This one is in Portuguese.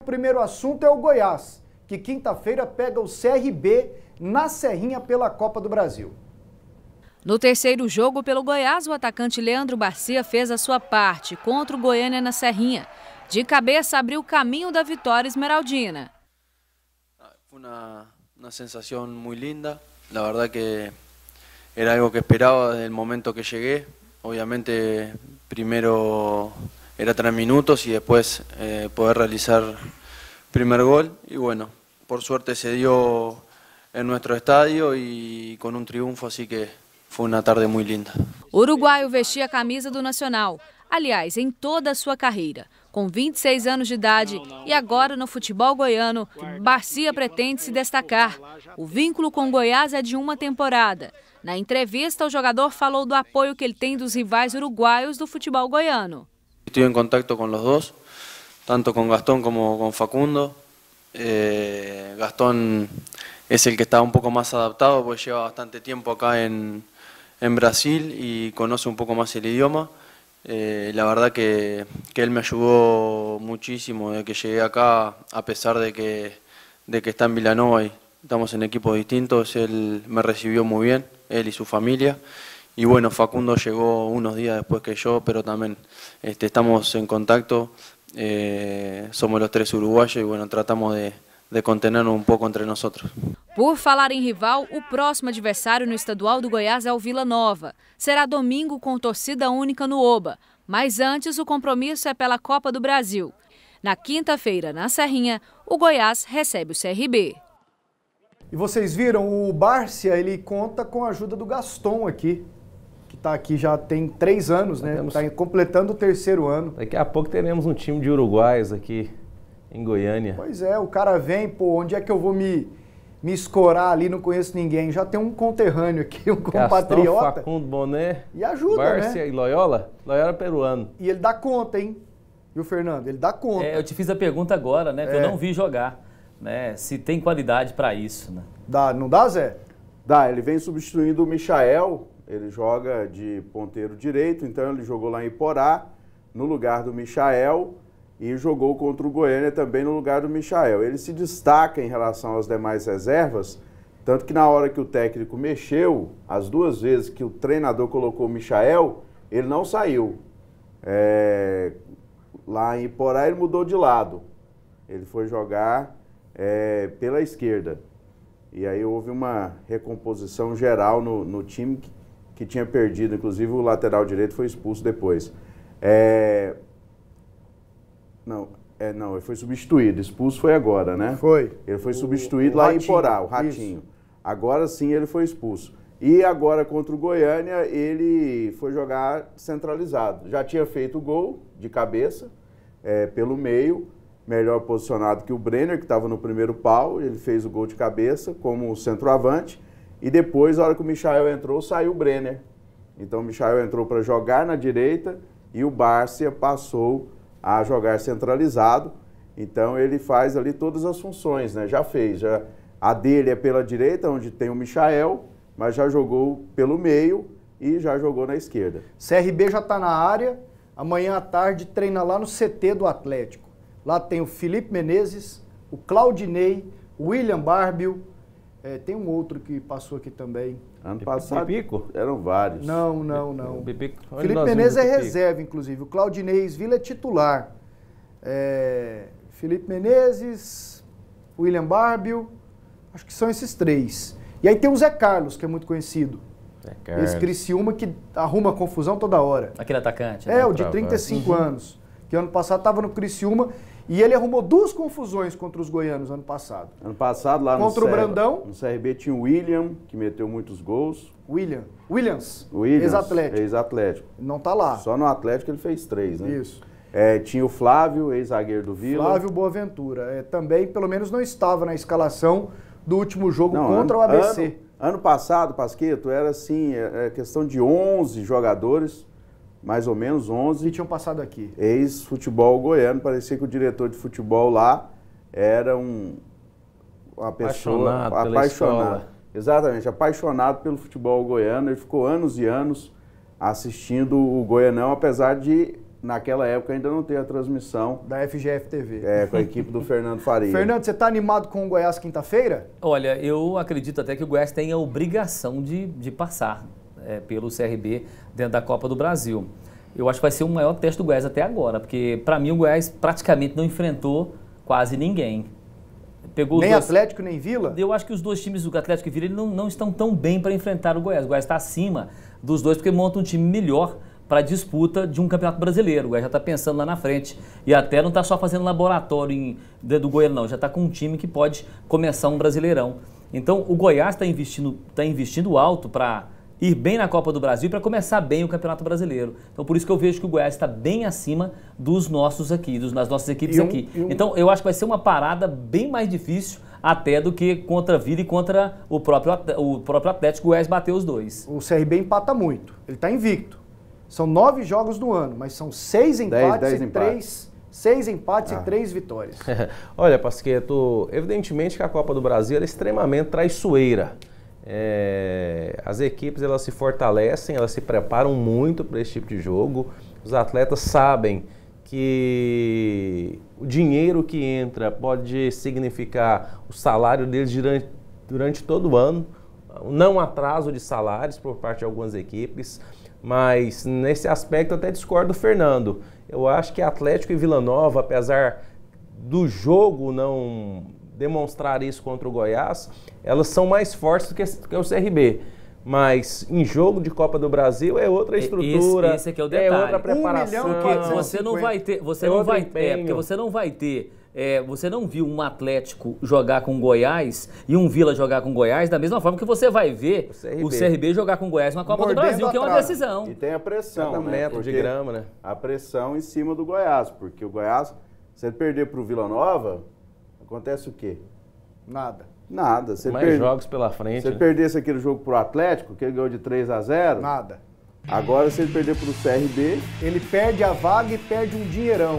O primeiro assunto é o Goiás, que quinta-feira pega o CRB na Serrinha pela Copa do Brasil. No terceiro jogo pelo Goiás, o atacante Leandro Barcia fez a sua parte contra o Goiânia na Serrinha. De cabeça, abriu o caminho da vitória esmeraldina. Foi uma sensação muito linda. La verdad que era algo que esperaba desde el momento que llegué. Obviamente, primero era 3 minutos y después poder realizar el primer gol. Y bueno, por suerte se dio en nuestro estadio y con un triunfo, así que foi uma tarde muito linda. O uruguaio vestia a camisa do Nacional, aliás, em toda a sua carreira. Com 26 anos de idade e agora no futebol goiano, Barcia pretende se destacar. O vínculo com Goiás é de uma temporada. Na entrevista, o jogador falou do apoio que ele tem dos rivais uruguaios do futebol goiano. Estou em contato com os dois, tanto com Gastón como com Facundo. Gastón es el que está un poco más adaptado, porque lleva bastante tiempo acá en Brasil y conoce un poco más el idioma. La verdad que él me ayudó muchísimo desde que llegué acá, a pesar de que está en Vilanova y estamos en equipos distintos. Él me recibió muy bien, él y su familia. Y bueno, Facundo llegó unos días después que yo, pero también estamos en contacto. Somos los 3 uruguayos y bueno, tratamos de contenernos um pouco entre nós. Por falar em rival, o próximo adversário no estadual do Goiás é o Vila Nova. Será domingo com torcida única no Oba. Mas antes, o compromisso é pela Copa do Brasil. Na quinta-feira, na Serrinha, o Goiás recebe o CRB. E vocês viram, o Barcia, ele conta com a ajuda do Gastón aqui, que está aqui já tem 3 anos, né? Está completando o 3º ano. Daqui a pouco teremos um time de uruguaios aqui em Goiânia. Pois é, o cara vem, pô, onde é que eu vou me escorar ali, não conheço ninguém. Já tem um conterrâneo aqui, um compatriota. Gastón, Facundo, Boné, e ajuda, Barcia, né? E Loyola. Loyola peruano. E ele dá conta, hein? Viu, Fernando? Ele dá conta. Eu te fiz a pergunta agora, né? Que eu não vi jogar, né? Se tem qualidade para isso, né? Dá, não dá, Zé? Dá, ele vem substituindo o Michael, ele joga de ponteiro direito, então ele jogou lá em Iporá, no lugar do Michael, e jogou contra o Goiânia também no lugar do Michael. Ele se destaca em relação às demais reservas, tanto que na hora que o técnico mexeu, as 2 vezes que o treinador colocou o Michael, ele não saiu. Lá em Iporá ele mudou de lado, ele foi jogar pela esquerda. E aí houve uma recomposição geral no time que tinha perdido, inclusive o lateral direito foi expulso depois. Não, ele foi substituído, expulso foi agora, né? Foi. Ele foi substituído lá em Iporá, o Ratinho. Isso. Agora sim ele foi expulso. E agora contra o Goiânia ele foi jogar centralizado. Já tinha feito o gol de cabeça, pelo meio, melhor posicionado que o Brenner, que estava no primeiro pau. Ele fez o gol de cabeça como centroavante. E depois, na hora que o Michael entrou, saiu o Brenner. Então o Michael entrou para jogar na direita e o Barcia passou a jogar centralizado. Então ele faz ali todas as funções, né? Já fez. A dele é pela direita, onde tem o Michael, mas já jogou pelo meio e já jogou na esquerda. CRB já está na área. Amanhã à tarde treina lá no CT do Atlético. Lá tem o Felipe Menezes, o Claudinei, o William Barbio. Tem um outro que passou aqui também. Ano passado Pipico? Eram vários. Não. Pipico. Felipe Menezes é reserva, inclusive. O Claudinei Vila é titular. Felipe Menezes, William Barbio, acho que são esses 3. E aí tem o Zé Carlos, que é muito conhecido. Esse Criciúma que arruma confusão toda hora. Aquele atacante, né? O de 35 anos. Que ano passado estava no Criciúma e ele arrumou 2 confusões contra os goianos ano passado. Ano passado lá contra o Brandão. No CRB tinha o William, que meteu muitos gols. Williams, ex-Atlético. Ex-Atlético. Não tá lá. Só no Atlético ele fez 3, né? Isso. Tinha o Flávio, ex-zagueiro do Vila. Flávio Boaventura. Também, pelo menos, não estava na escalação do último jogo contra o ABC. Ano passado, Pasquetto, era assim, questão de 11 jogadores, mais ou menos 11. E tinham passado aqui. Ex-futebol goiano, parecia que o diretor de futebol lá era uma pessoa apaixonada. Exatamente, apaixonado pelo futebol goiano. Ele ficou anos e anos assistindo o Goianão, apesar de naquela época ainda não tem a transmissão Da FGF TV. com a equipe do Fernando Faria. Fernando, você está animado com o Goiás quinta-feira? Olha, eu acredito até que o Goiás tem a obrigação de passar pelo CRB dentro da Copa do Brasil. Eu acho que vai ser o maior teste do Goiás até agora, porque para mim o Goiás praticamente não enfrentou quase ninguém. Pegou Nem Atlético, nem Vila? Eu acho que os dois times do Atlético e Vila não estão tão bem para enfrentar o Goiás. O Goiás está acima dos dois porque monta um time melhor para a disputa de um campeonato brasileiro. O Goiás já está pensando lá na frente. E até não está só fazendo laboratório do Goiânia, não. Já está com um time que pode começar um Brasileirão. Então o Goiás está investindo alto para ir bem na Copa do Brasil e para começar bem o Campeonato Brasileiro. Então por isso que eu vejo que o Goiás está bem acima dos nossos aqui, das nossas equipes aqui. Então eu acho que vai ser uma parada bem mais difícil até do que contra a Vila e contra o próprio Atlético. O Goiás bateu os dois. O CRB empata muito. Ele está invicto. São 9 jogos do ano, mas são 6 empates e 3 vitórias. Olha, Pasquetto, evidentemente que a Copa do Brasil é extremamente traiçoeira. As equipes elas se fortalecem, elas se preparam muito para esse tipo de jogo. Os atletas sabem que o dinheiro que entra pode significar o salário deles durante todo o ano, não atraso de salários por parte de algumas equipes, mas nesse aspecto eu até discordo do Fernando. Eu acho que Atlético e Vila Nova, apesar do jogo não demonstrar isso contra o Goiás, elas são mais fortes do que o CRB. Mas em jogo de Copa do Brasil é outra estrutura, esse aqui é o detalhe. É outra preparação. Você não vai ter, você não viu um Atlético jogar com Goiás e um Vila jogar com Goiás da mesma forma que você vai ver o CRB jogar com Goiás na Copa do Brasil, que é uma decisão. E tem a pressão, Cada metro de grama, né? A pressão em cima do Goiás, porque o Goiás, se ele perder para o Vila Nova, acontece o quê? Nada. Nada. Mais jogos pela frente. Se ele perdesse aquele jogo pro Atlético, que ele ganhou de 3-0... Nada. Agora, se ele perder pro CRB... Ele perde a vaga e perde um dinheirão.